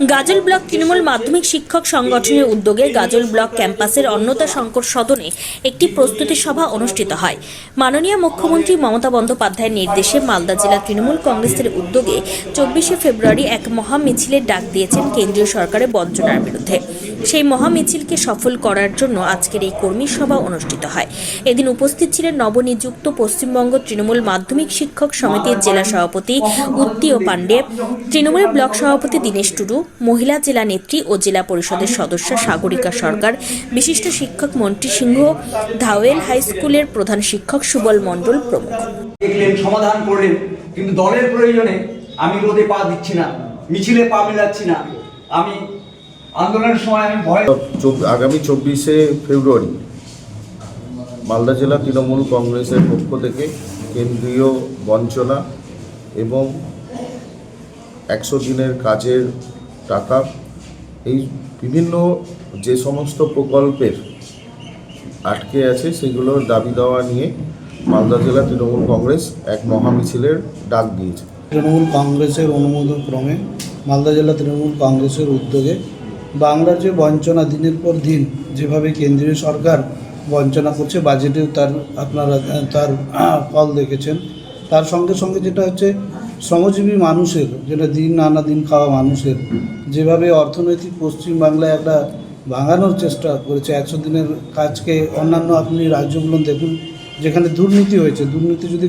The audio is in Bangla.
গাজল ব্লক তৃণমূল মাধ্যমিক শিক্ষক সংগঠনের উদ্যোগে গাজল ব্লক ক্যাম্পাসের অন্নদা শঙ্কর সদনে একটি প্রস্তুতি সভা অনুষ্ঠিত হয়। মাননীয় মুখ্যমন্ত্রী মমতা বন্দ্যোপাধ্যায়ের নির্দেশে মালদা জেলা তৃণমূল কংগ্রেসের উদ্যোগে 24শে ফেব্রুয়ারি এক মহা মিছিলের ডাক দিয়েছেন কেন্দ্রীয় সরকারের বঞ্চনার বিরুদ্ধে। সেই মহা মিছিলকে সফল করার জন্য আজকের এই কর্মী সভা অনুষ্ঠিত হয়। এদিন উপস্থিত ছিলেন নবনিযুক্ত পশ্চিমবঙ্গ তৃণমূল মাধ্যমিক শিক্ষক সমিতির জেলা সভাপতি উত্তীয় পাণ্ডে, তৃণমূলের ব্লক সভাপতি দীনেশ টুডু, মহিলা জেলা নেত্রী ও জেলা পরিষদের সদস্য সাগরিকা সরকার, বিশিষ্ট শিক্ষক মন্ত্রী সিংহ, ধাওয়েল হাই স্কুলের প্রধান শিক্ষক সুবল মণ্ডল প্রমুখ। দেখলেন, সমাধান করলেন, কিন্তু দলের প্রয়োজনে আমি রোদে পা দিচ্ছি না, মিছিলে পা মেলাচ্ছি না। আমি আন্দোলনের সময় আমি ভয় আগামী 24শে ফেব্রুয়ারি মালদা জেলা তৃণমূল কংগ্রেসের পক্ষ থেকে কেন্দ্রীয় বঞ্চনা এবং 100 দিনের কাজের টাকা, এই বিভিন্ন যে সমস্ত প্রকল্পের আটকে আছে সেগুলোর দাবি দেওয়া নিয়ে মালদা জেলা তৃণমূল কংগ্রেস এক মহামিছিলের ডাক দিয়েছে। তৃণমূল কংগ্রেসের অনুমোদন ক্রমে মালদা জেলা তৃণমূল কংগ্রেসের উদ্যোগে বাংলার যে বঞ্চনা দিনের পর দিন যেভাবে কেন্দ্রীয় সরকার বঞ্চনা করছে, বাজেটেও আপনারা তার ফল দেখেছেন। তার সঙ্গে সঙ্গে যেটা হচ্ছে শ্রমজীবী মানুষের, যেটা দিন আনা দিন খাওয়া মানুষের যেভাবে অর্থনৈতিক পশ্চিমবাংলায় একটা ভাঙানোর চেষ্টা করেছে। 100 দিনের কাজকে অন্যান্য আপনি রাজ্যগুলো দেখুন যেখানে দুর্নীতি হয়েছে, দুর্নীতি যদি